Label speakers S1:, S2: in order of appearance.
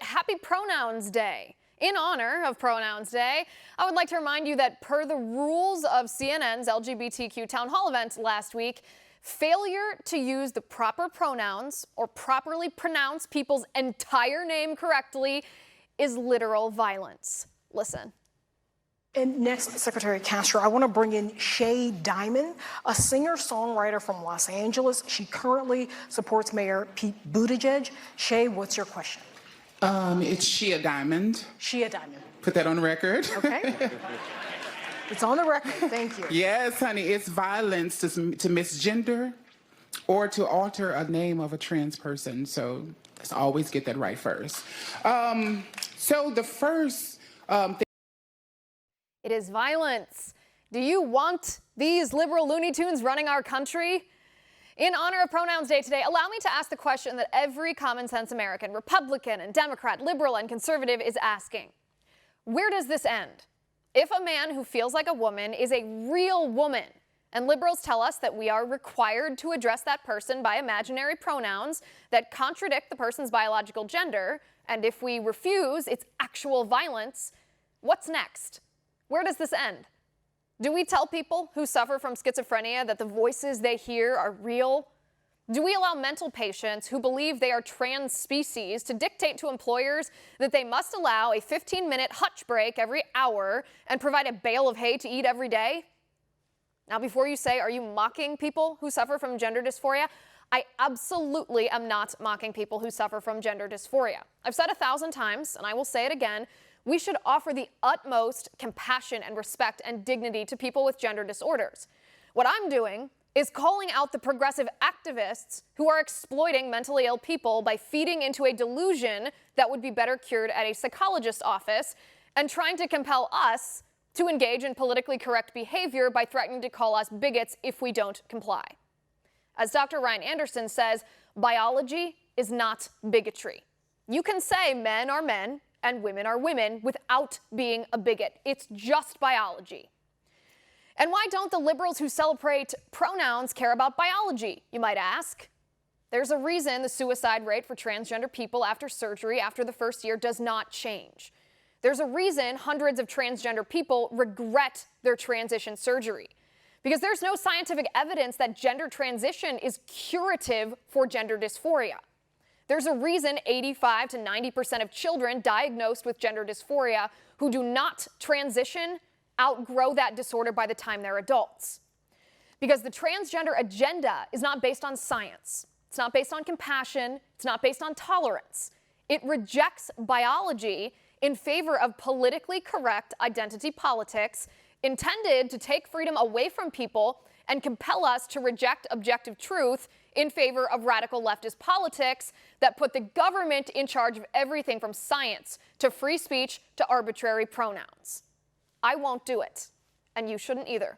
S1: Happy Pronouns Day. In honor of Pronouns Day, I would like to remind you that per the rules of CNN's LGBTQ town hall event last week, failure to use the proper pronouns or properly pronounce people's entire name correctly is literal violence. Listen.
S2: And next, Secretary Castro, I want to bring in Shay Diamond, a singer-songwriter from Los Angeles. She currently supports Mayor Pete Buttigieg. Shay, what's your question?
S3: It's Shea Diamond.
S2: Shea Diamond.
S3: Put that on the record.
S2: Okay. It's on the record. Thank you.
S3: Yes, honey. It's violence to misgender or to alter a name of a trans person. So let's always get that right first. So the first thing.
S1: It is violence. Do you want these liberal Looney Tunes running our country? In honor of Pronouns Day today, allow me to ask the question that every common sense American, Republican and Democrat, liberal and conservative, is asking. Where does this end? If a man who feels like a woman is a real woman, and liberals tell us that we are required to address that person by imaginary pronouns that contradict the person's biological gender, and if we refuse, it's actual violence, what's next? Where does this end? Do we tell people who suffer from schizophrenia that the voices they hear are real? Do we allow mental patients who believe they are trans species to dictate to employers that they must allow a 15-minute hutch break every hour and provide a bale of hay to eat every day? Now, before you say, are you mocking people who suffer from gender dysphoria? I absolutely am not mocking people who suffer from gender dysphoria. I've said 1,000 times, and I will say it again, we should offer the utmost compassion and respect and dignity to people with gender disorders. What I'm doing is calling out the progressive activists who are exploiting mentally ill people by feeding into a delusion that would be better cured at a psychologist's office and trying to compel us to engage in politically correct behavior by threatening to call us bigots if we don't comply. As Dr. Ryan Anderson says, biology is not bigotry. You can say men are men and women are women without being a bigot. It's just biology. And why don't the liberals who celebrate pronouns care about biology, you might ask? There's a reason the suicide rate for transgender people after surgery after the first year does not change. There's a reason hundreds of transgender people regret their transition surgery. Because there's no scientific evidence that gender transition is curative for gender dysphoria. There's a reason 85 to 90% of children diagnosed with gender dysphoria who do not transition outgrow that disorder by the time they're adults. Because the transgender agenda is not based on science. It's not based on compassion. It's not based on tolerance. It rejects biology in favor of politically correct identity politics intended to take freedom away from people and compel us to reject objective truth in favor of radical leftist politics that put the government in charge of everything from science to free speech to arbitrary pronouns. I won't do it, and you shouldn't either.